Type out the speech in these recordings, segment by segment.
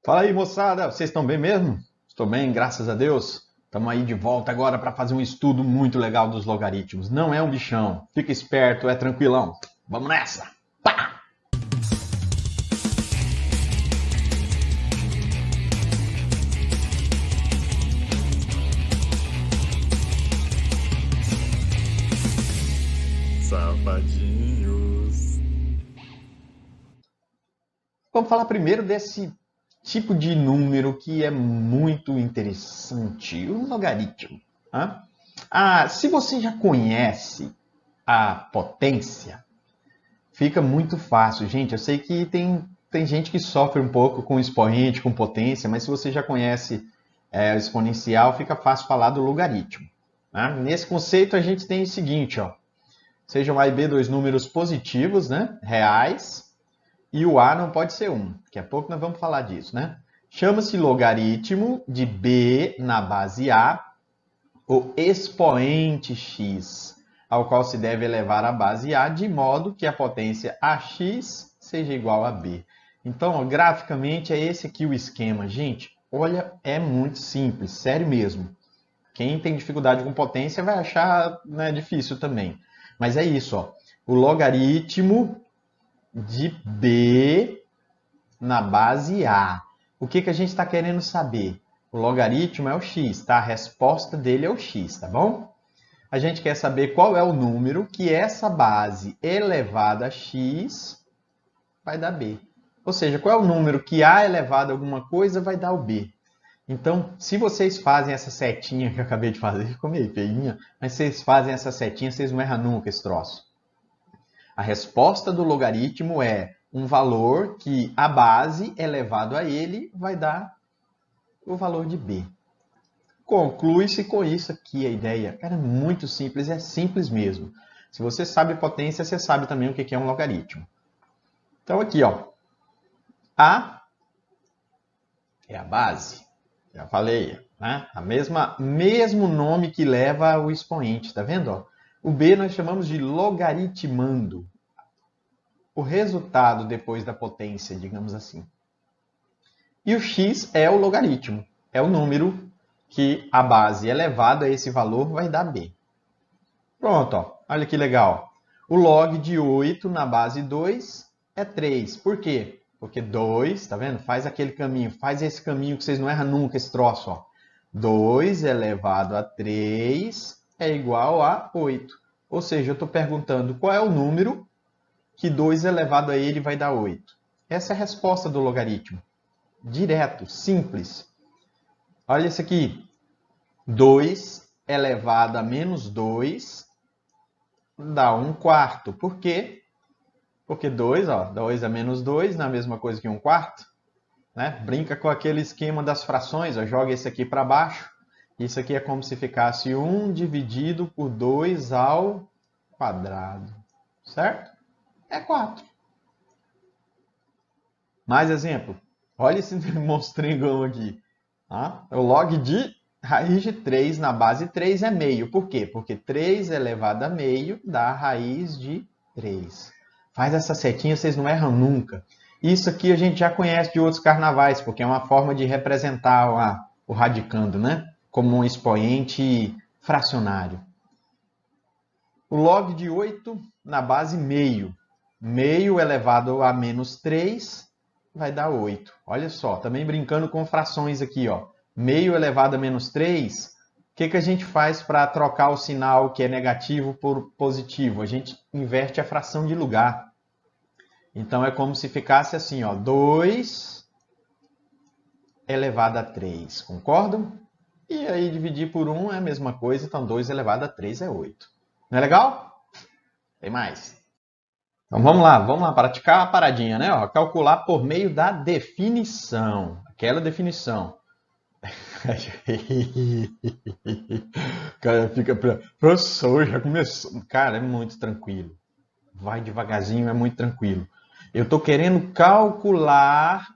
Fala aí, moçada, vocês estão bem mesmo? Estou bem, graças a Deus. Estamos aí de volta agora para fazer um estudo muito legal dos logaritmos. Não é um bichão, fica esperto, é tranquilão. Vamos nessa! Pá! Safadinhos. Vamos falar primeiro desse tipo de número que é muito interessante, o logaritmo. Tá? Se você já conhece a potência, fica muito fácil. Gente, eu sei que tem gente que sofre um pouco com expoente, com potência, mas se você já conhece o exponencial, fica fácil falar do logaritmo. Né? Nesse conceito, a gente tem o seguinte, ó, sejam A e B dois números positivos, né, reais, e o A não pode ser 1. Daqui a pouco nós vamos falar disso, né? Chama-se logaritmo de B na base A, o expoente x, ao qual se deve elevar a base A, de modo que a potência AX seja igual a B. Então, ó, graficamente, é esse aqui o esquema. Gente, olha, é muito simples, sério mesmo. Quem tem dificuldade com potência vai achar, né, difícil também. Mas é isso, ó. O logaritmo de B na base A. O que a gente está querendo saber? O logaritmo é o x, tá? A resposta dele é o x, tá bom? A gente quer saber qual é o número que essa base elevada a x vai dar b. Ou seja, qual é o número que a elevado a alguma coisa vai dar o b. Então, se vocês fazem essa setinha que eu acabei de fazer, ficou meio feinha, mas se vocês fazem essa setinha, vocês não erram nunca esse troço. A resposta do logaritmo é um valor que a base elevado a ele vai dar o valor de b. Conclui-se com isso aqui a ideia. Cara, é muito simples, é simples mesmo. Se você sabe potência, você sabe também o que é um logaritmo. Então aqui, ó, A é a base. Já falei, né? Mesmo nome que leva o expoente, tá vendo? Ó? O B nós chamamos de logaritmando. O resultado depois da potência, digamos assim. E o x é o logaritmo, é o número que a base elevada a esse valor vai dar b. Pronto, ó. Olha que legal. O log de 8 na base 2 é 3. Por quê? Porque 2, tá vendo? Faz aquele caminho, faz esse caminho que vocês não erram nunca, esse troço, ó. 2 elevado a 3 é igual a 8. Ou seja, eu estou perguntando qual é o número que 2 elevado a ele vai dar 8. Essa é a resposta do logaritmo. Direto, simples. Olha isso aqui. 2 elevado a menos 2 dá 1 quarto. Por quê? Porque 2, ó, 2 a menos 2 não é a mesma coisa que 1 quarto. Né? Brinca com aquele esquema das frações, ó, joga esse aqui para baixo. Isso aqui é como se ficasse 1 dividido por 2 ao quadrado. Certo? É 4. Mais exemplo. Olha esse monstringão aqui. Tá? O log de raiz de 3 na base 3 é meio. Por quê? Porque 3 elevado a meio dá a raiz de 3. Faz essa setinha, vocês não erram nunca. Isso aqui a gente já conhece de outros carnavais, porque é uma forma de representar o radicando, né? Como um expoente fracionário. O log de 8 na base meio. Meio elevado a menos 3 vai dar 8. Olha só, também brincando com frações aqui, ó. Meio elevado a menos 3, o que a gente faz para trocar o sinal que é negativo por positivo? A gente inverte a fração de lugar. Então é como se ficasse assim, ó, 2 elevado a 3, concordam? E aí dividir por 1 é a mesma coisa, então 2 elevado a 3 é 8. Não é legal? Tem mais. Então vamos lá praticar a paradinha, né? Ó, calcular por meio da definição, aquela definição. O cara fica, professor, já começou. Cara, é muito tranquilo. Vai devagarzinho, é muito tranquilo. Eu estou querendo calcular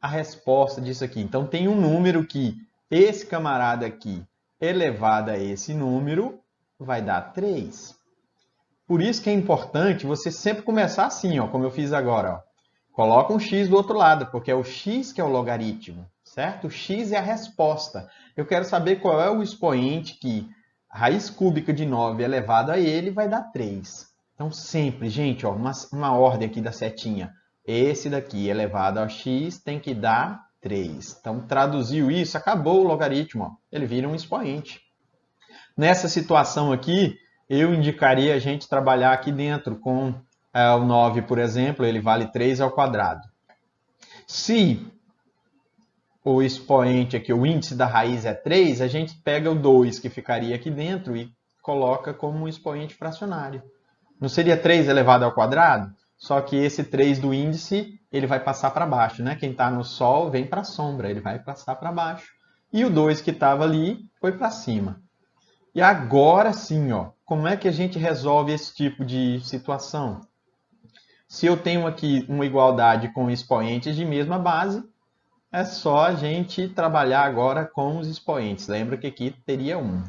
a resposta disso aqui. Então tem um número que esse camarada aqui, elevado a esse número, vai dar 3. Por isso que é importante você sempre começar assim, ó, como eu fiz agora. Ó. coloca um x do outro lado, porque é o x que é o logaritmo, certo? O x é a resposta. Eu quero saber qual é o expoente que a raiz cúbica de 9 elevado a ele vai dar 3. Então, sempre, gente, ó, uma ordem aqui da setinha. Esse daqui elevado a x tem que dar 3. Então, traduziu isso, acabou o logaritmo. Ó. Ele vira um expoente. Nessa situação aqui, eu indicaria a gente trabalhar aqui dentro com o 9, por exemplo, ele vale 3 ao quadrado. Se o expoente aqui, o índice da raiz é 3, a gente pega o 2 que ficaria aqui dentro e coloca como um expoente fracionário. Não seria 3 elevado ao quadrado? Só que esse 3 do índice, ele vai passar para baixo, né? Quem está no Sol vem para a sombra, ele vai passar para baixo. E o 2 que estava ali foi para cima. E agora sim, ó, como é que a gente resolve esse tipo de situação? Se eu tenho aqui uma igualdade com expoentes de mesma base, é só a gente trabalhar agora com os expoentes. Lembra que aqui teria 1.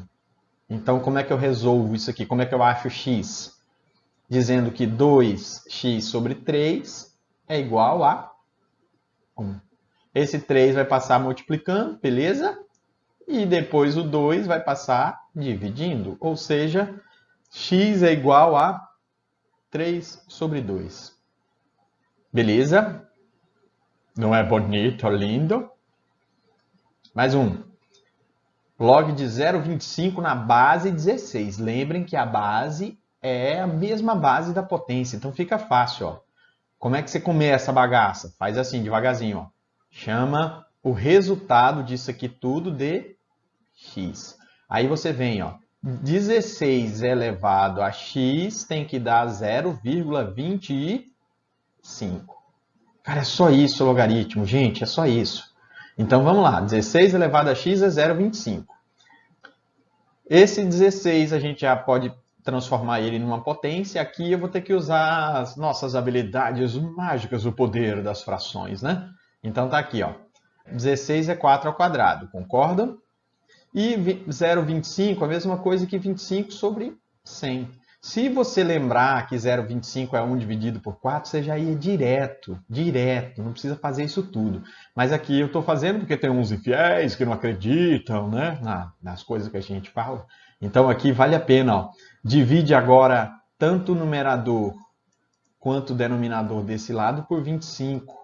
Então, como é que eu resolvo isso aqui? Como é que eu acho x? Dizendo que 2x sobre 3 é igual a 1. Esse 3 vai passar multiplicando, beleza? E depois o 2 vai passar dividindo. Ou seja, x é igual a 3 sobre 2. Beleza? Não é bonito, lindo? Mais um. Log de 0,25 na base 16. Lembrem que a base é a mesma base da potência. Então fica fácil, ó. Como é que você começa a bagaça? Faz assim, devagarzinho, ó. Chama o resultado disso aqui tudo de x. Aí você vem, ó. 16 elevado a x tem que dar 0,25. Cara, é só isso o logaritmo, gente, é só isso. Então vamos lá, 16 elevado a x é 0,25. Esse 16 a gente já pode transformar ele numa potência. Aqui eu vou ter que usar as nossas habilidades mágicas, o poder das frações, né? Então tá aqui, ó. 16 é 4 ao quadrado, concordam? E 0,25 é a mesma coisa que 25 sobre 100. Se você lembrar que 0,25 é 1 dividido por 4, você já ia direto, não precisa fazer isso tudo. Mas aqui eu estou fazendo porque tem uns infiéis que não acreditam, né, nas coisas que a gente fala. Então aqui vale a pena, ó. Divide agora tanto o numerador quanto o denominador desse lado por 25,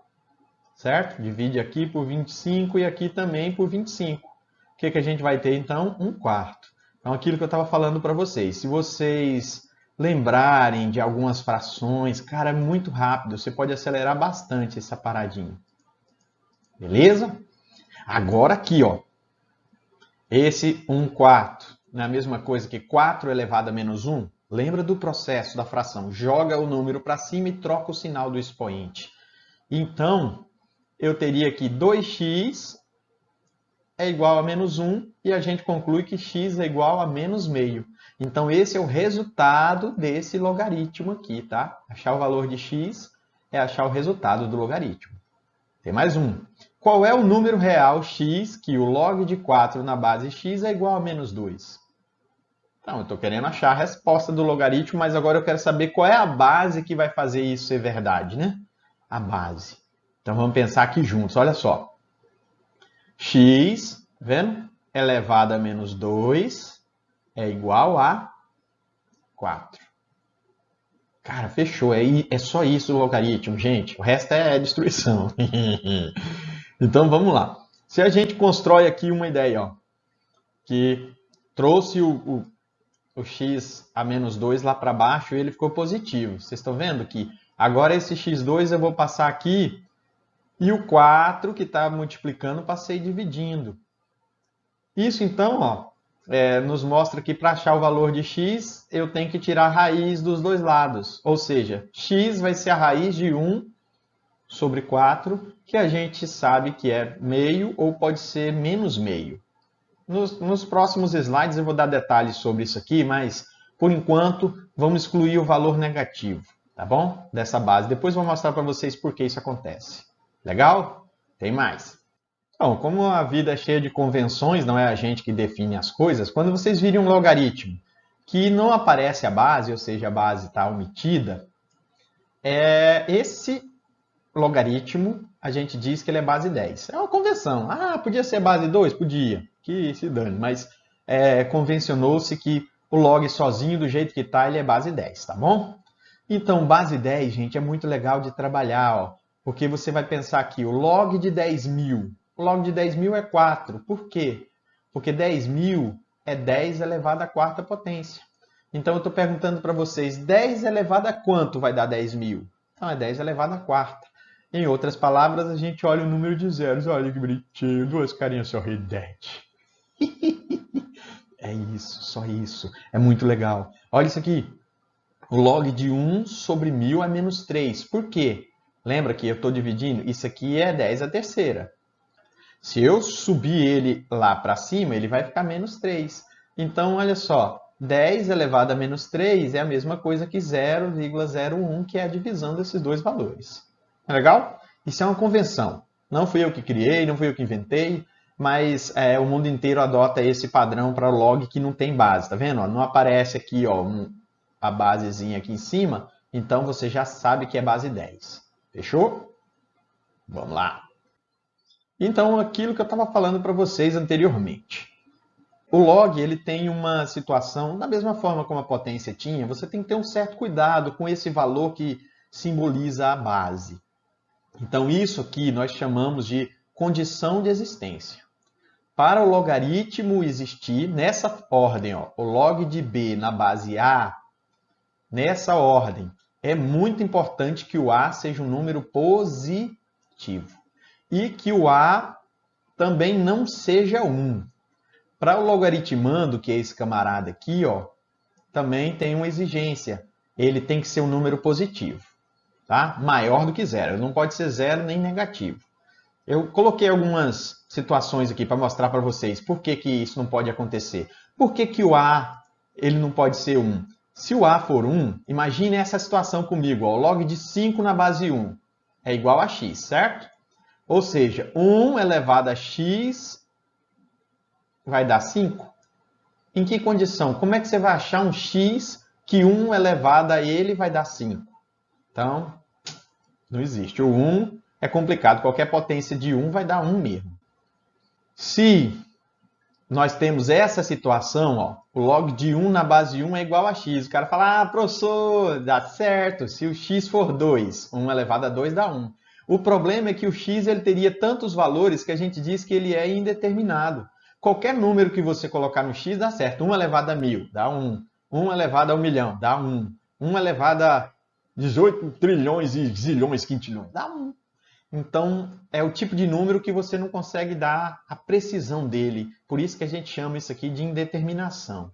certo? Divide aqui por 25 e aqui também por 25. O que a gente vai ter então? 1/4. Então aquilo que eu estava falando para vocês. Se vocês lembrarem de algumas frações, cara, é muito rápido. Você pode acelerar bastante essa paradinha. Beleza? Agora aqui, ó. Esse 1/4 não é a mesma coisa que 4 elevado a menos 1? Lembra do processo da fração. Joga o número para cima e troca o sinal do expoente. Então, eu teria aqui 2x é igual a menos 1 e a gente conclui que x é igual a menos meio. Então, esse é o resultado desse logaritmo aqui, tá? Achar o valor de x é achar o resultado do logaritmo. Tem mais um. Qual é o número real x que o log de 4 na base x é igual a menos 2? Então, eu estou querendo achar a resposta do logaritmo, mas agora eu quero saber qual é a base que vai fazer isso ser verdade, né? A base. Então, vamos pensar aqui juntos. Olha só. X, tá vendo? Elevado a menos 2 é igual a 4. Cara, fechou. É só isso o logaritmo, gente. O resto é destruição. Então, vamos lá. Se a gente constrói aqui uma ideia, ó, que trouxe o x a menos 2 lá para baixo e ele ficou positivo. Vocês estão vendo que agora esse x2 eu vou passar aqui e o 4 que está multiplicando passei dividindo. Isso então, ó, nos mostra que para achar o valor de x, eu tenho que tirar a raiz dos dois lados. Ou seja, x vai ser a raiz de 1 sobre 4, que a gente sabe que é meio ou pode ser menos meio. Nos próximos slides eu vou dar detalhes sobre isso aqui, mas por enquanto vamos excluir o valor negativo, tá bom? Dessa base. Depois eu vou mostrar para vocês por que isso acontece. Legal? Tem mais. Bom, como a vida é cheia de convenções, não é a gente que define as coisas, quando vocês virem um logaritmo que não aparece a base, ou seja, a base está omitida, esse logaritmo, a gente diz que ele é base 10. É uma convenção. Ah, podia ser base 2? Podia. Que se dane. Mas convencionou-se que o log sozinho, do jeito que está, ele é base 10, tá bom? Então, base 10, gente, é muito legal de trabalhar, ó, porque você vai pensar aqui, o log de 10.000. O log de 10.000 é 4. Por quê? Porque 10.000 é 10 elevado à quarta potência. Então, eu estou perguntando para vocês, 10 elevado a quanto vai dar 10.000? Então, é 10 elevado à quarta. Em outras palavras, a gente olha o número de zeros. Olha que bonitinho, duas carinhas sorridentes. É isso, só isso. É muito legal. Olha isso aqui. O log de 1 sobre 1.000 é menos 3. Por quê? Lembra que eu estou dividindo? Isso aqui é 10 à terceira. Se eu subir ele lá para cima, ele vai ficar menos 3. Então, olha só. 10 elevado a menos 3 é a mesma coisa que 0,01, que é a divisão desses dois valores. É legal? Isso é uma convenção. Não fui eu que criei, não fui eu que inventei, mas o mundo inteiro adota esse padrão para log que não tem base. Tá vendo? Não aparece aqui a basezinha aqui em cima, então você já sabe que é base 10. Fechou? Vamos lá. Então, aquilo que eu estava falando para vocês anteriormente. O log ele tem uma situação, da mesma forma como a potência tinha, você tem que ter um certo cuidado com esse valor que simboliza a base. Então, isso aqui nós chamamos de condição de existência. Para o logaritmo existir, nessa ordem, ó, o log de b na base a, nessa ordem, é muito importante que o a seja um número positivo. E que o a também não seja 1. Para o logaritmando, que é esse camarada aqui, ó, também tem uma exigência. Ele tem que ser um número positivo, tá? Maior do que 0. Ele não pode ser 0 nem negativo. Eu coloquei algumas situações aqui para mostrar para vocês por que isso não pode acontecer. Por que o a ele não pode ser 1? Se o a for 1, imagine essa situação comigo. Ó, o log de 5 na base 1 é igual a x, certo? Ou seja, 1 elevado a x vai dar 5? Em que condição? Como é que você vai achar um x que 1 elevado a ele vai dar 5? Então, não existe. O 1 é complicado. Qualquer potência de 1 vai dar 1 mesmo. Se nós temos essa situação, ó, o log de 1 na base 1 é igual a x. O cara fala, professor, dá certo. Se o x for 2, 1 elevado a 2 dá 1. O problema é que o x ele teria tantos valores que a gente diz que ele é indeterminado. Qualquer número que você colocar no x dá certo. 1 elevado a 1.000 dá 1. 1 elevado a 1 milhão dá 1. 1 elevado a 18 trilhões e zilhões, quintilhões dá 1. Então, é o tipo de número que você não consegue dar a precisão dele. Por isso que a gente chama isso aqui de indeterminação.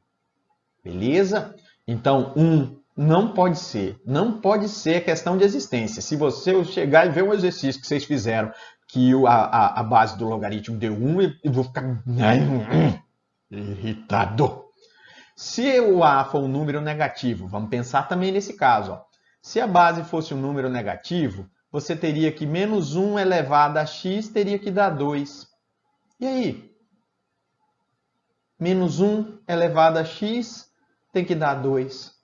Beleza? Então, 1 não pode ser. Não pode ser questão de existência. Se você chegar e ver um exercício que vocês fizeram, que a base do logaritmo deu 1, eu vou ficar irritado. Se o a for um número negativo, vamos pensar também nesse caso. Ó. Se a base fosse um número negativo, você teria que menos 1 elevado a x teria que dar 2. E aí? Menos 1 elevado a x tem que dar 2.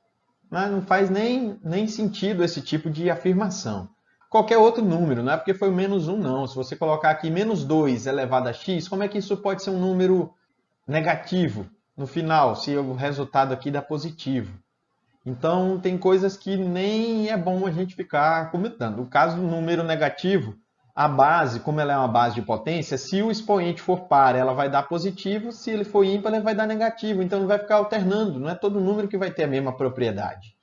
Mas não faz nem sentido esse tipo de afirmação. Qualquer outro número, não é porque foi o menos 1, não. Se você colocar aqui menos 2 elevado a x, como é que isso pode ser um número negativo no final, se o resultado aqui dá positivo? Então, tem coisas que nem é bom a gente ficar comentando. No caso do número negativo, a base, como ela é uma base de potência, se o expoente for par, ela vai dar positivo, se ele for ímpar, ele vai dar negativo. Então, ele vai ficar alternando, não é todo número que vai ter a mesma propriedade.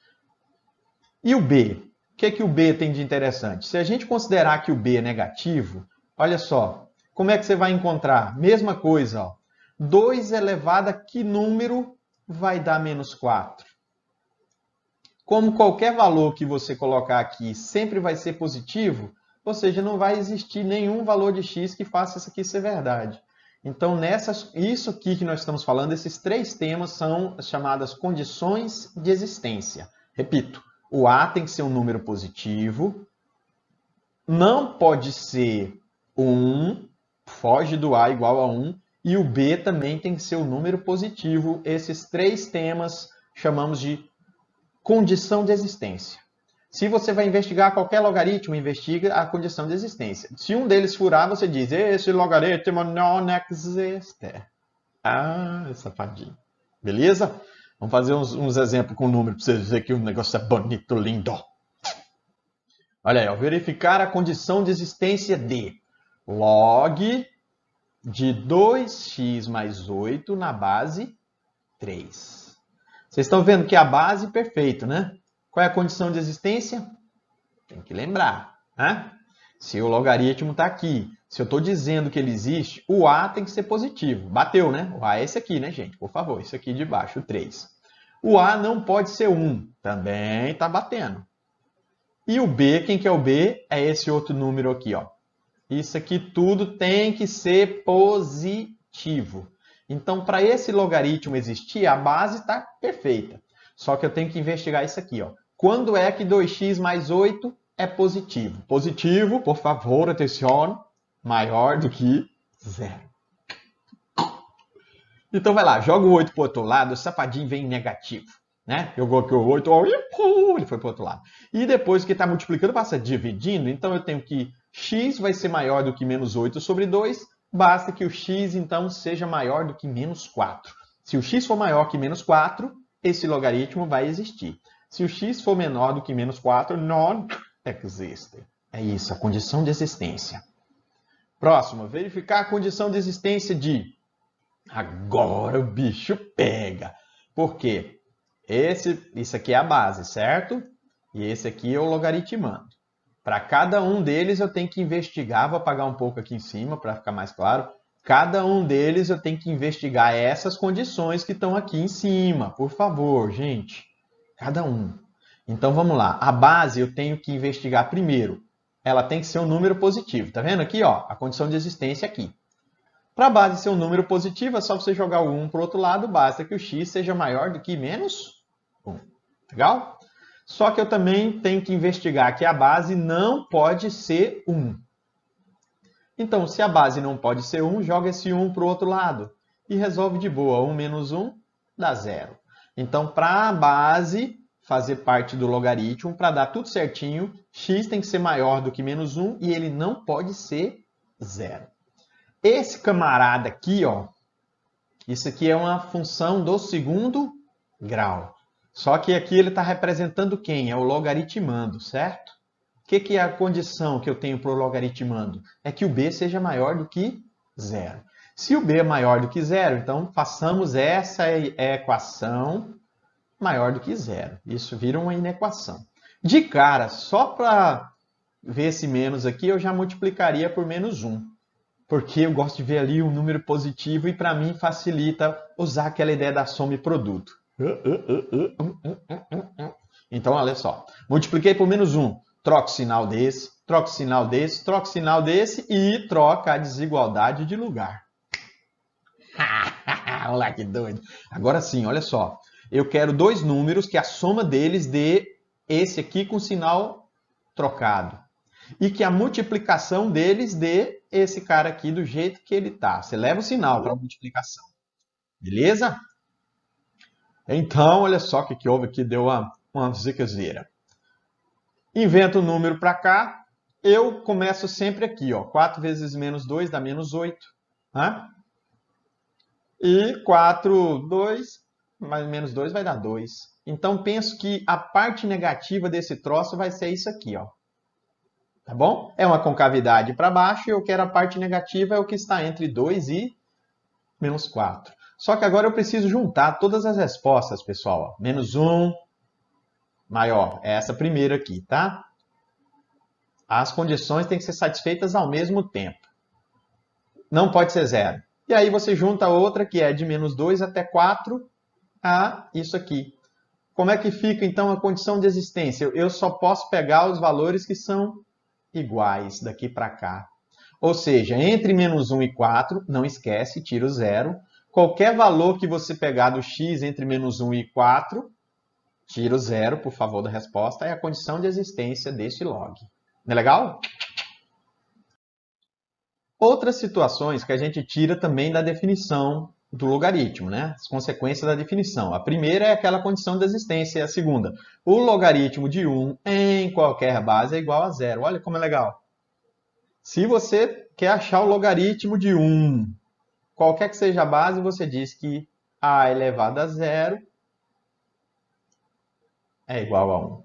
E o b? O que o b tem de interessante? Se a gente considerar que o b é negativo, olha só, como é que você vai encontrar? Mesma coisa, ó. 2 elevado a que número vai dar menos 4? Como qualquer valor que você colocar aqui sempre vai ser positivo, ou seja, não vai existir nenhum valor de x que faça isso aqui ser verdade. Então, isso aqui que nós estamos falando, esses 3 temas são as chamadas condições de existência. Repito, o a tem que ser um número positivo, não pode ser 1, foge do a igual a 1, e o b também tem que ser um número positivo. Esses 3 temas chamamos de condição de existência. Se você vai investigar qualquer logaritmo, investiga a condição de existência. Se um deles furar, você diz, esse logaritmo não existe. Ah, safadinho. Beleza? Vamos fazer uns exemplos com número para vocês verem que o negócio é bonito, lindo. Olha aí, ó, verificar a condição de existência de log de 2x mais 8 na base 3. Vocês estão vendo que a base é perfeita, né? Qual é a condição de existência? Tem que lembrar, né? Se o logaritmo está aqui, se eu estou dizendo que ele existe, o A tem que ser positivo. Bateu, né? O A é esse aqui, né, gente? Por favor, esse aqui de baixo, o 3. O A não pode ser 1. Também está batendo. E o B, quem que é o B? É esse outro número aqui, ó. Isso aqui tudo tem que ser positivo. Então, para esse logaritmo existir, a base está perfeita. Só que eu tenho que investigar isso aqui, ó. Quando é que 2x mais 8 é positivo? Positivo, por favor, atenção, maior do que 0. Então vai lá, joga o 8 para o outro lado, o safadinho vem negativo. Né? Jogou aqui o 8, ele foi para o outro lado. E depois que está multiplicando, passa dividindo, então eu tenho que x vai ser maior do que menos 8 sobre 2, basta que o x, então, seja maior do que menos 4. Se o x for maior que menos 4, esse logaritmo vai existir. Se o x for menor do que menos 4, não existe. É isso, a condição de existência. Próximo, verificar a condição de existência de... Agora o bicho pega. Por quê? Isso aqui é a base, certo? E esse aqui é o logaritmando. Para cada um deles eu tenho que investigar, vou apagar um pouco aqui em cima para ficar mais claro. Cada um deles eu tenho que investigar essas condições que estão aqui em cima. Por favor, gente. Cada um. Então vamos lá. A base eu tenho que investigar primeiro. Ela tem que ser um número positivo. Tá vendo aqui, ó? A condição de existência aqui. Para a base ser um número positivo, é só você jogar o 1 para o outro lado, basta que o x seja maior do que menos 1. Legal? Só que eu também tenho que investigar que a base não pode ser 1. Então, se a base não pode ser 1, joga esse 1 para o outro lado e resolve de boa. 1 menos 1 dá 0. Então, para a base fazer parte do logaritmo, para dar tudo certinho, x tem que ser maior do que menos 1 e ele não pode ser 0. Esse camarada aqui, ó, isso aqui é uma função do segundo grau. Só que aqui ele está representando quem? É o logaritmando, certo? O que é a condição que eu tenho para o logaritmando? É que o b seja maior do que 0. Se o b é maior do que 0, então façamos essa equação maior do que 0. Isso vira uma inequação. De cara, só para ver esse menos aqui, eu já multiplicaria por menos 1. Porque eu gosto de ver ali um número positivo e para mim facilita usar aquela ideia da soma e produto. Então, olha só. Multipliquei por menos 1. Troco o sinal desse, troco o sinal desse, troco o sinal desse e troca a desigualdade de lugar. Olha lá que doido. Agora sim, olha só. Eu quero dois números que a soma deles dê esse aqui com sinal trocado. E que a multiplicação deles dê esse cara aqui do jeito que ele está. Você leva o sinal para a multiplicação. Beleza? Então, olha só o que houve aqui, deu uma ziquezeira. Invento o número para cá. Eu começo sempre aqui, ó. 4 vezes menos 2 dá menos 8. Né? E 4, 2, mais menos 2 vai dar 2. Então, penso que a parte negativa desse troço vai ser isso aqui, ó. Tá bom? É uma concavidade para baixo e eu quero a parte negativa, é o que está entre 2 e menos 4. Só que agora eu preciso juntar todas as respostas, pessoal. Ó. Menos 1, maior. É essa primeira aqui, tá? As condições têm que ser satisfeitas ao mesmo tempo. Não pode ser 0. E aí você junta outra que é de menos 2 até 4 a isso aqui. Como é que fica, então, a condição de existência? Eu só posso pegar os valores que são iguais daqui para cá. Ou seja, entre menos 1 e 4, não esquece, tira o 0. Qualquer valor que você pegar do x entre menos 1 e 4, tira o 0, por favor, da resposta, é a condição de existência deste log. Não é legal? Outras situações que a gente tira também da definição do logaritmo, né? As consequências da definição. A primeira é aquela condição de existência, e a segunda, o logaritmo de 1 em qualquer base é igual a zero. Olha como é legal. Se você quer achar o logaritmo de 1, qualquer que seja a base, você diz que a elevado a zero é igual a 1.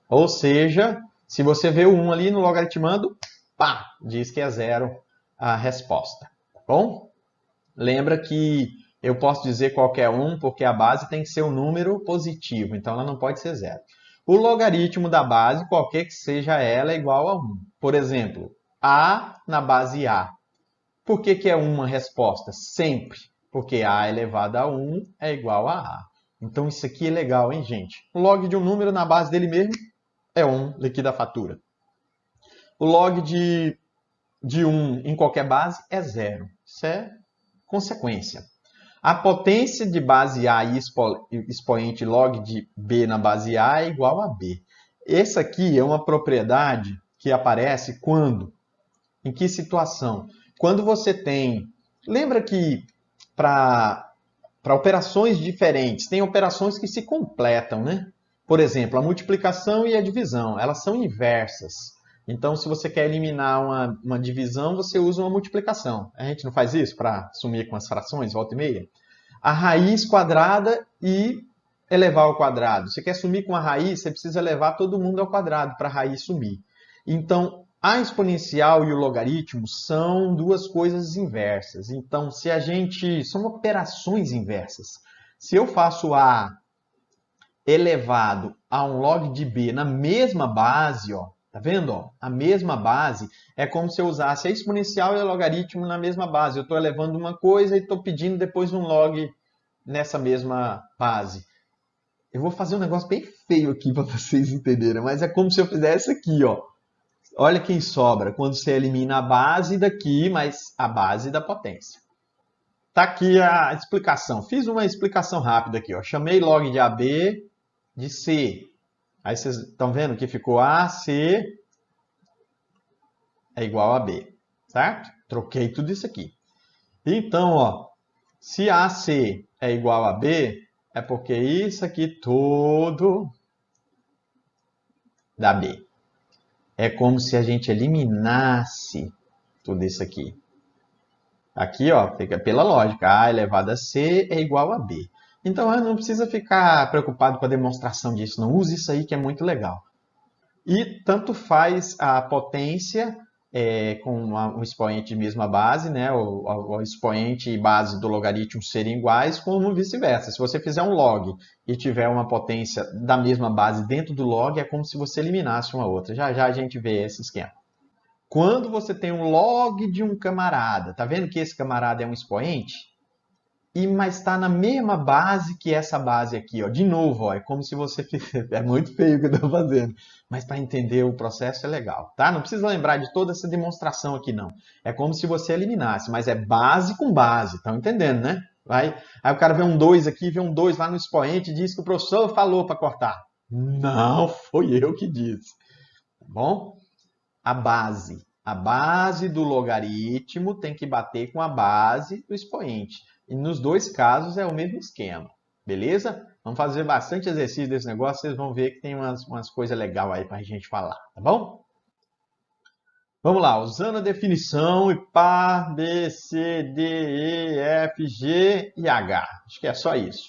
Ou seja, se você vê o 1 ali no logaritmando, pá, diz que é zero a resposta. Tá bom? Lembra que eu posso dizer qualquer um, porque a base tem que ser um número positivo, então ela não pode ser zero. O logaritmo da base, qualquer que seja ela, é igual a 1. Por exemplo, A na base A. Por que que é uma resposta? Sempre. Porque A elevado a 1 é igual a A. Então isso aqui é legal, hein, gente? O log de um número na base dele mesmo é 1, liquida a fatura. O log de 1 em qualquer base é zero. Isso é consequência. A potência de base A e expoente log de B na base A é igual a B. Essa aqui é uma propriedade que aparece quando? Em que situação? Quando você tem... Lembra que para operações diferentes, tem operações que se completam, né? Por exemplo, a multiplicação e a divisão, elas são inversas. Então, se você quer eliminar uma divisão, você usa uma multiplicação. A gente não faz isso para sumir com as frações, volta e meia? A raiz quadrada e elevar ao quadrado. Você quer sumir com a raiz, você precisa elevar todo mundo ao quadrado para a raiz sumir. Então, a exponencial e o logaritmo são duas coisas inversas. Então, se a gente... São operações inversas. Se eu faço A elevado a um log de B na mesma base, ó, tá vendo? Ó? A mesma base é como se eu usasse a exponencial e o logaritmo na mesma base. Eu estou elevando uma coisa e estou pedindo depois um log nessa mesma base. Eu vou fazer um negócio bem feio aqui para vocês entenderem, mas é como se eu fizesse aqui, ó. Olha quem sobra quando você elimina a base daqui, mas a base da potência. Tá aqui a explicação. Fiz uma explicação rápida aqui, ó. Chamei log de AB de C. Aí vocês estão vendo que ficou AC é igual a B, certo? Troquei tudo isso aqui. Então, ó, se AC é igual a B, é porque isso aqui tudo dá B. É como se a gente eliminasse tudo isso aqui. Aqui, ó, fica pela lógica. A elevado a C é igual a B. Então, não precisa ficar preocupado com a demonstração disso. Não use isso aí que é muito legal. E tanto faz a potência com um expoente de mesma base, né? O expoente e base do logaritmo serem iguais, como vice-versa. Se você fizer um log e tiver uma potência da mesma base dentro do log, é como se você eliminasse uma outra. Já já a gente vê esse esquema. Quando você tem um log de um camarada, tá vendo que esse camarada é um expoente? Mas está na mesma base que essa base aqui, ó. De novo, ó, é como se você fizesse... É muito feio o que eu estou fazendo, mas para entender o processo é legal, tá? Não precisa lembrar de toda essa demonstração aqui, não. É como se você eliminasse, mas é base com base, estão entendendo, né? Aí o cara vê um 2 aqui, vê um 2 lá no expoente e diz que o professor falou para cortar. Não, foi eu que disse. Tá bom? A base do logaritmo tem que bater com a base do expoente. E nos dois casos é o mesmo esquema, beleza? Vamos fazer bastante exercício desse negócio, vocês vão ver que tem umas coisas legais aí para a gente falar, tá bom? Vamos lá, usando a definição e pá, B, C, D, E, F, G e H. Acho que é só isso.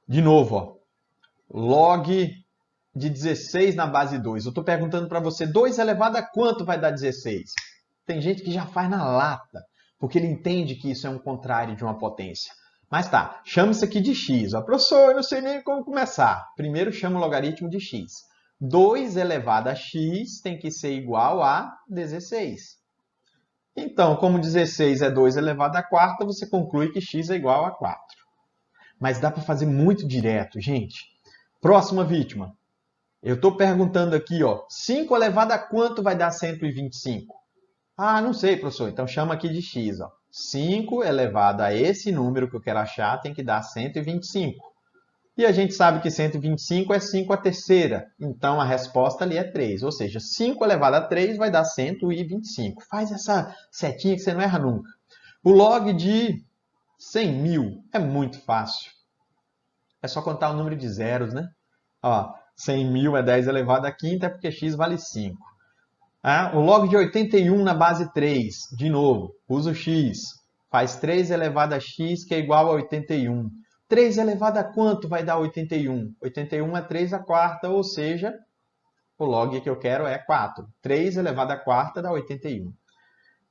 De novo, ó, log de 16 na base 2. Eu estou perguntando para você, 2 elevado a quanto vai dar 16? Tem gente que já faz na lata, porque ele entende que isso é um contrário de uma potência. Mas tá, chama isso aqui de x. Ó, professor, eu não sei nem como começar. Primeiro chama o logaritmo de x. 2 elevado a x tem que ser igual a 16. Então, como 16 é 2 elevado a quarta, você conclui que x é igual a 4. Mas dá para fazer muito direto, gente. Próxima vítima. Eu estou perguntando aqui, ó, 5 elevado a quanto vai dar 125? Ah, não sei, professor. Então chama aqui de x. Ó. 5 elevado a esse número que eu quero achar tem que dar 125. E a gente sabe que 125 é 5 à terceira. Então a resposta ali é 3. Ou seja, 5 elevado a 3 vai dar 125. Faz essa setinha que você não erra nunca. O log de 100.000 é muito fácil. É só contar o número de zeros, né? Ó, 100.000 é 10 elevado à quinta, é porque x vale 5. O log de 81 na base 3, de novo, usa o x. Faz 3 elevado a x, que é igual a 81. 3 elevado a quanto vai dar 81? 81 é 3 a quarta, ou seja, o log que eu quero é 4. 3 elevado a quarta dá 81.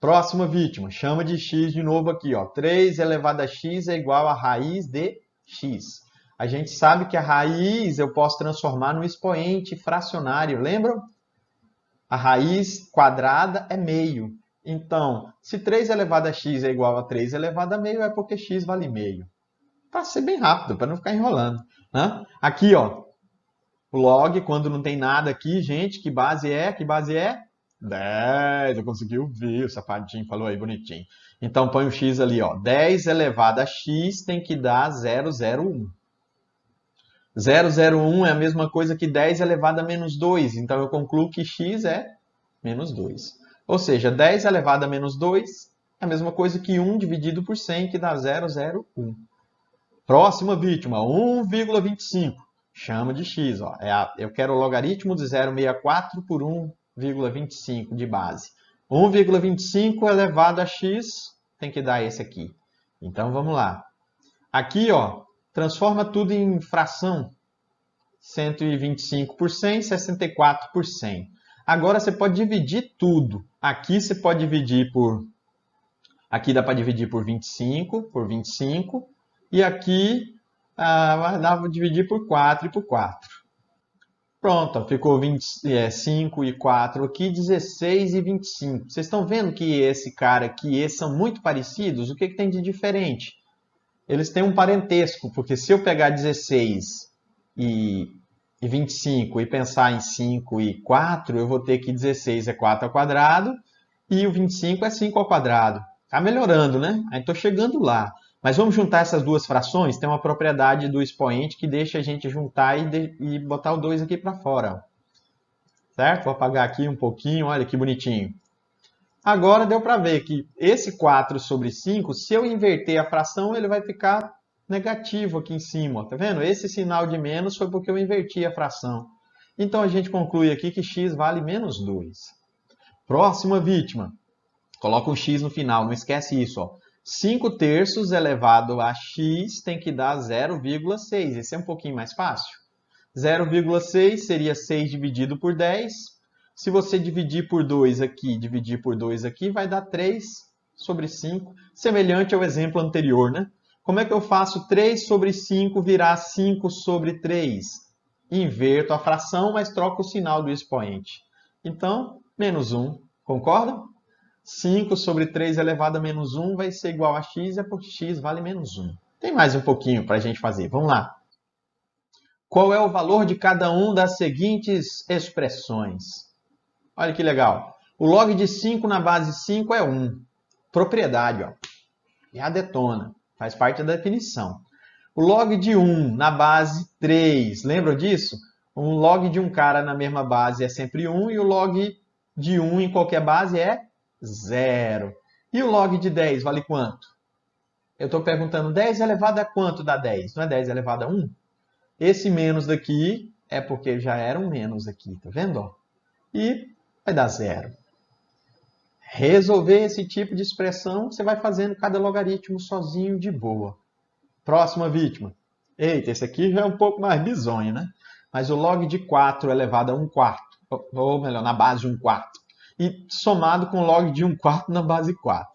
Próxima vítima, chama de x de novo aqui. Ó. 3 elevado a x é igual a raiz de x. A gente sabe que a raiz eu posso transformar no expoente fracionário, lembram? A raiz quadrada é meio. Então, se 3 elevado a x é igual a 3 elevado a meio, é porque x vale meio. Para ser bem rápido, para não ficar enrolando. Né? Aqui, ó, o log, quando não tem nada aqui, gente, que base é? Que base é? 10. Eu consegui ouvir, o safadinho falou aí bonitinho. Então, põe o x ali, ó. 10 elevado a x tem que dar 001. 001 é a mesma coisa que 10 elevado a menos 2. Então, eu concluo que x é menos 2. Ou seja, 10 elevado a menos 2 é a mesma coisa que 1 dividido por 100, que dá 001. Próxima vítima, 1,25. Chama de x. Ó. Eu quero o logaritmo de 0,64 por 1,25 de base. 1,25 elevado a x tem que dar esse aqui. Então, vamos lá. Aqui, ó, transforma tudo em fração. 125 por 100, 64 por 100. Agora você pode dividir tudo. Aqui você pode dividir por... Aqui dá para dividir por 25, por 25. E aqui dá para dividir por 4 e por 4. Pronto, ó, ficou 5 e 4 aqui, 16 e 25. Vocês estão vendo que esse cara aqui, esses são muito parecidos? O que tem de diferente? Eles têm um parentesco, porque se eu pegar 16 e 25 e pensar em 5 e 4, eu vou ter que 16 é 4 ao quadrado e o 25 é 5 ao quadrado. Está melhorando, né? Aí estou chegando lá. Mas vamos juntar essas duas frações? Tem uma propriedade do expoente que deixa a gente juntar e botar o 2 aqui para fora. Ó. Certo? Vou apagar aqui um pouquinho, olha que bonitinho. Agora deu para ver que esse 4 sobre 5, se eu inverter a fração, ele vai ficar negativo aqui em cima. Ó. Tá vendo? Esse sinal de menos foi porque eu inverti a fração. Então a gente conclui aqui que x vale menos 2. Próxima vítima. Coloca um x no final, não esquece isso. Ó. 5 terços elevado a x tem que dar 0,6. Esse é um pouquinho mais fácil. 0,6 seria 6 dividido por 10. Se você dividir por 2 aqui, vai dar 3 sobre 5. Semelhante ao exemplo anterior, né? Como é que eu faço 3 sobre 5 virar 5 sobre 3? Inverto a fração, mas troco o sinal do expoente. Então, menos 1. Concordam? 5 sobre 3 elevado a menos 1 vai ser igual a x, é porque x vale menos 1. Tem mais um pouquinho para a gente fazer. Vamos lá. Qual é o valor de cada uma das seguintes expressões? Olha que legal. O log de 5 na base 5 é 1. Propriedade, ó. Já detona. Faz parte da definição. O log de 1 na base 3. Lembram disso? Um log de um cara na mesma base é sempre 1 e o log de 1 em qualquer base é 0. E o log de 10 vale quanto? Eu estou perguntando 10 elevado a quanto dá 10? Não é 10 elevado a 1? Esse menos daqui é porque já era um menos aqui, tá vendo? Ó? E vai dar 0. Resolver esse tipo de expressão, você vai fazendo cada logaritmo sozinho de boa. Próxima vítima. Eita, esse aqui já é um pouco mais bizonho, né? Mas o log de 4 elevado a 1 quarto, ou melhor, na base de 1 quarto, e somado com o log de 1 quarto na base 4.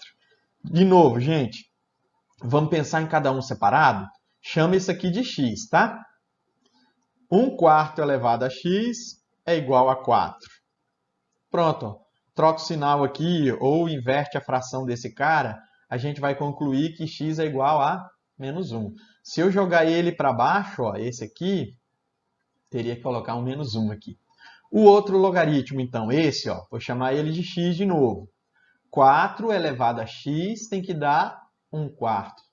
De novo, gente, vamos pensar em cada um separado? Chama isso aqui de x, tá? 1 quarto elevado a x é igual a 4. Pronto, ó. Troca o sinal aqui ou inverte a fração desse cara, a gente vai concluir que x é igual a menos 1. Se eu jogar ele para baixo, ó, esse aqui, teria que colocar um menos 1 aqui. O outro logaritmo, então, esse, ó, vou chamar ele de x de novo. 4 elevado a x tem que dar 1 quarto.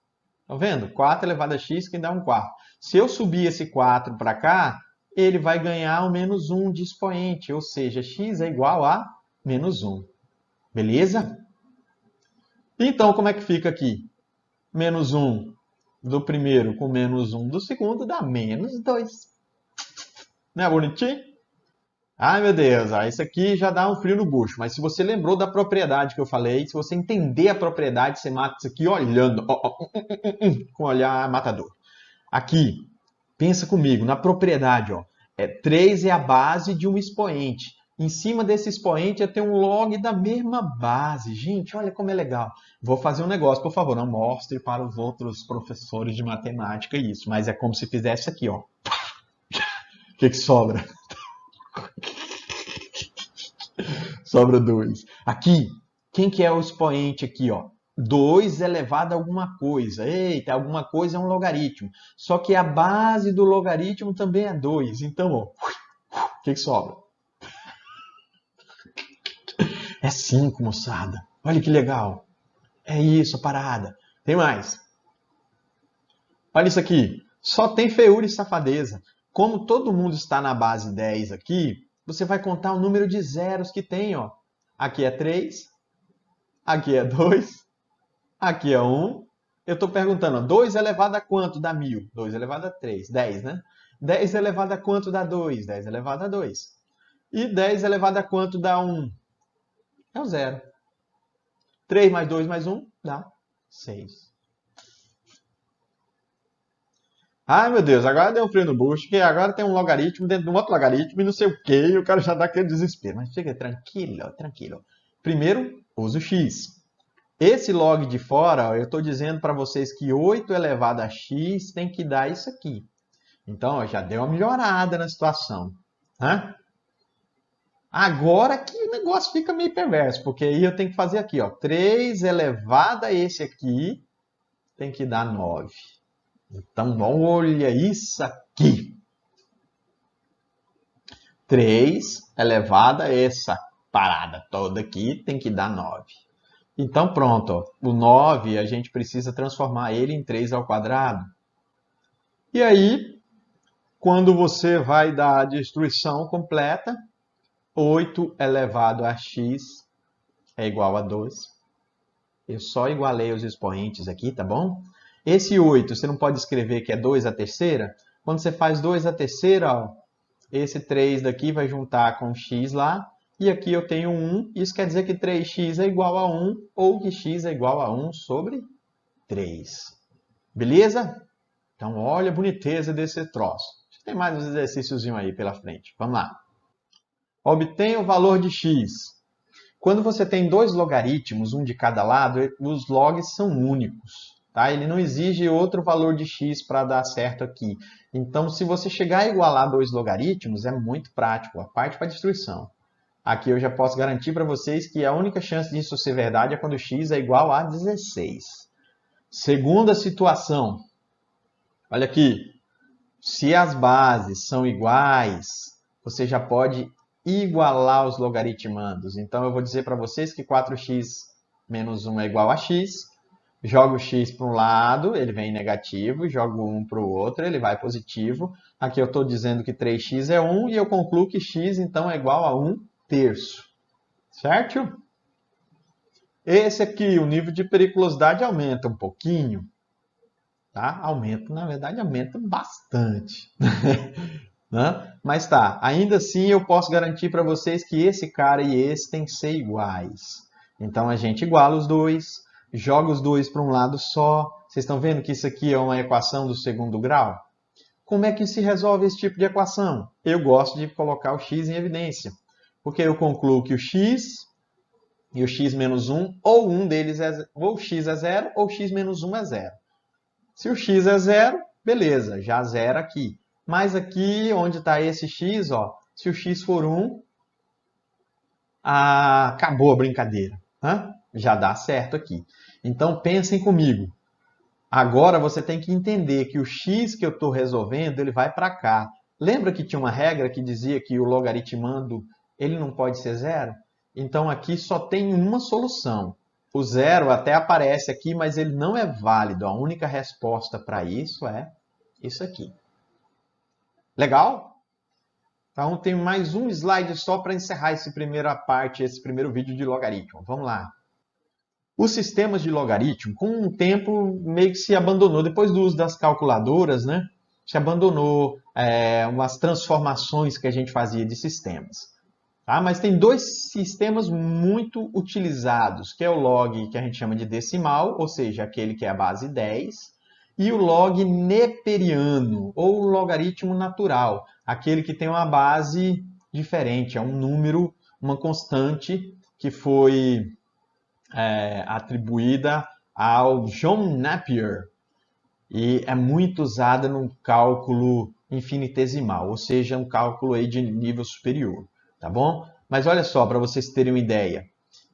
Tá vendo? 4 elevado a x tem que dar 1 quarto. Se eu subir esse 4 para cá, ele vai ganhar o menos 1 de expoente, ou seja, x é igual a menos 1. Beleza? Então, como é que fica aqui? menos 1 do primeiro com menos 1 do segundo dá menos 2. Não é bonitinho? Ai, meu Deus, isso aqui já dá um frio no bucho. Mas se você lembrou da propriedade que eu falei, se você entender a propriedade, você mata isso aqui olhando, com olhar matador. Aqui, pensa comigo, na propriedade, 3 é a base de um expoente. Em cima desse expoente eu tenho um log da mesma base. Gente, olha como é legal. Vou fazer um negócio, por favor, não mostre para os outros professores de matemática isso. Mas é como se fizesse aqui, ó. O que sobra? Sobra 2. Aqui, quem que é o expoente aqui, ó? 2 elevado a alguma coisa. Eita, alguma coisa é um logaritmo. Só que a base do logaritmo também é 2. Então, ó, o que sobra? É 5, moçada. Olha que legal. É isso, a parada. Tem mais. Olha isso aqui. Só tem feiura e safadeza. Como todo mundo está na base 10 aqui, você vai contar o número de zeros que tem, ó. Aqui é 3, aqui é 2, aqui é 1. Eu estou perguntando, ó, 2 elevado a quanto dá 1000? 2 elevado a 3, 10, né? 10 elevado a quanto dá 2? 10 elevado a 2. E 10 elevado a quanto dá 1? É o 0. 3 mais 2 mais 1 dá 6. Ai, meu Deus, agora deu um frio no bucho, que agora tem um logaritmo dentro de um outro logaritmo e não sei o que, e o cara já dá aquele desespero. Mas fica tranquilo, tranquilo. Primeiro, usa o x. Esse log de fora, ó, eu estou dizendo para vocês que 8 elevado a x tem que dar isso aqui. Então, ó, já deu uma melhorada na situação. Hã? Agora que o negócio fica meio perverso, porque aí eu tenho que fazer aqui, ó, 3 elevado a esse aqui tem que dar 9. Então, olha isso aqui. 3 elevado a essa parada toda aqui tem que dar 9. Então, pronto. Ó. O 9, a gente precisa transformar ele em 3 ao quadrado. E aí, quando você vai dar a destruição completa, 8 elevado a x é igual a 2. Eu só igualei os expoentes aqui, tá bom? Esse 8, você não pode escrever que é 2 à terceira? Quando você faz 2 à terceira, ó, esse 3 daqui vai juntar com x lá. E aqui eu tenho 1. Isso quer dizer que 3x é igual a 1 ou que x é igual a 1 sobre 3. Beleza? Então, olha a boniteza desse troço. Tem mais uns exercícios aí pela frente. Vamos lá. Obtenha o valor de x. Quando você tem dois logaritmos, um de cada lado, os logs são únicos. Tá? Ele não exige outro valor de x para dar certo aqui. Então, se você chegar a igualar dois logaritmos, é muito prático. A parte para destruição. Aqui eu já posso garantir para vocês que a única chance disso ser verdade é quando x é igual a 16. Segunda situação. Olha aqui. Se as bases são iguais, você já pode igualar os logaritmandos. Então, eu vou dizer para vocês que 4x menos 1 é igual a x. Jogo x para um lado, ele vem negativo. Jogo 1 para o outro, ele vai positivo. Aqui eu estou dizendo que 3x é 1 e eu concluo que x, então, é igual a 1 terço. Certo? Esse aqui, o nível de periculosidade aumenta um pouquinho. Tá? Aumenta, na verdade, aumenta bastante. Né? Mas tá, ainda assim eu posso garantir para vocês que esse cara e esse tem que ser iguais. Então a gente iguala os dois, joga os dois para um lado só. Vocês estão vendo que isso aqui é uma equação do segundo grau? Como é que se resolve esse tipo de equação? Eu gosto de colocar o x em evidência, porque eu concluo que o x e o x menos 1, ou um deles é, ou x é 0, ou x menos 1 é 0. Se o x é 0, beleza, já zera aqui. Mas aqui, onde está esse x, ó, se o x for 1, acabou a brincadeira. Né? Já dá certo aqui. Então, pensem comigo. Agora, você tem que entender que o x que eu estou resolvendo, ele vai para cá. Lembra que tinha uma regra que dizia que o logaritmando, ele não pode ser 0? Então, aqui só tem uma solução. O 0 até aparece aqui, mas ele não é válido. A única resposta para isso é isso aqui. Legal? Então, tem mais um slide só para encerrar essa primeira parte, esse primeiro vídeo de logaritmo. Vamos lá. Os sistemas de logaritmo, com um tempo, meio que se abandonou, depois do uso das calculadoras, né? Se abandonou umas transformações que a gente fazia de sistemas. Tá? Mas tem dois sistemas muito utilizados, que é o log que a gente chama de decimal, ou seja, aquele que é a base 10, e o log neperiano, ou logaritmo natural, aquele que tem uma base diferente, é um número, uma constante que foi atribuída ao John Napier e é muito usada no cálculo infinitesimal, ou seja, um cálculo aí de nível superior, tá bom? Mas olha só, para vocês terem uma ideia,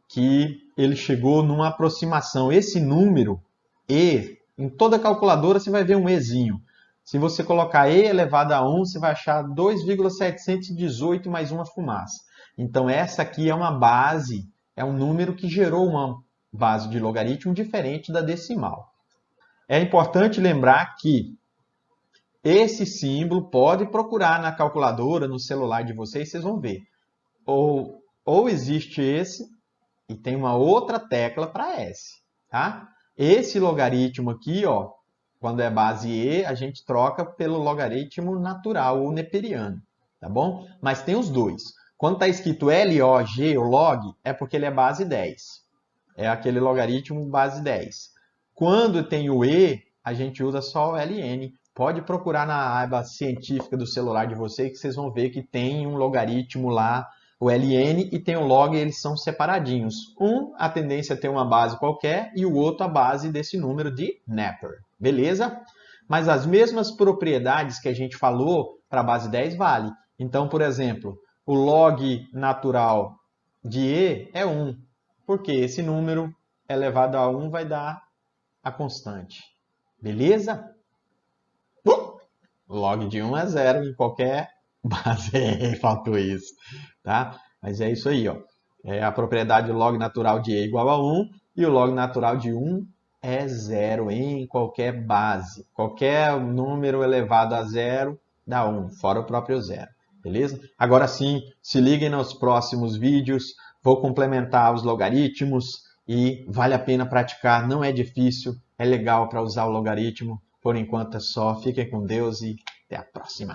que ele chegou numa aproximação. Esse número, E, em toda calculadora você vai ver um Ezinho. Se você colocar E elevado a 1, você vai achar 2,718 mais uma fumaça. Então essa aqui é uma base, é um número que gerou uma base de logaritmo diferente da decimal. É importante lembrar que esse símbolo pode procurar na calculadora, no celular de vocês, vocês vão ver. Ou existe esse e tem uma outra tecla para S, tá? Esse logaritmo aqui, ó, quando é base E, a gente troca pelo logaritmo natural ou neperiano, tá bom? Mas tem os dois. Quando está escrito LOG, o log, é porque ele é base 10. É aquele logaritmo base 10. Quando tem o E, a gente usa só o LN. Pode procurar na aba científica do celular de vocês que vocês vão ver que tem um logaritmo lá, o LN, e tem o log, eles são separadinhos. Um, a tendência é ter uma base qualquer, e o outro a base desse número de Napier. Beleza? Mas as mesmas propriedades que a gente falou para a base 10 vale. Então, por exemplo, o log natural de E é 1, porque esse número elevado a 1 vai dar a constante. Beleza? Log de 1 é 0 em qualquer base. Faltou isso, tá? Mas é isso aí, ó. É a propriedade log natural de E igual a 1 e o log natural de 1 é 0 em qualquer base. Qualquer número elevado a 0 dá 1, fora o próprio 0. Beleza? Agora sim, se liguem nos próximos vídeos. Vou complementar os logaritmos e vale a pena praticar. Não é difícil, é legal para usar o logaritmo. Por enquanto é só. Fiquem com Deus e até a próxima.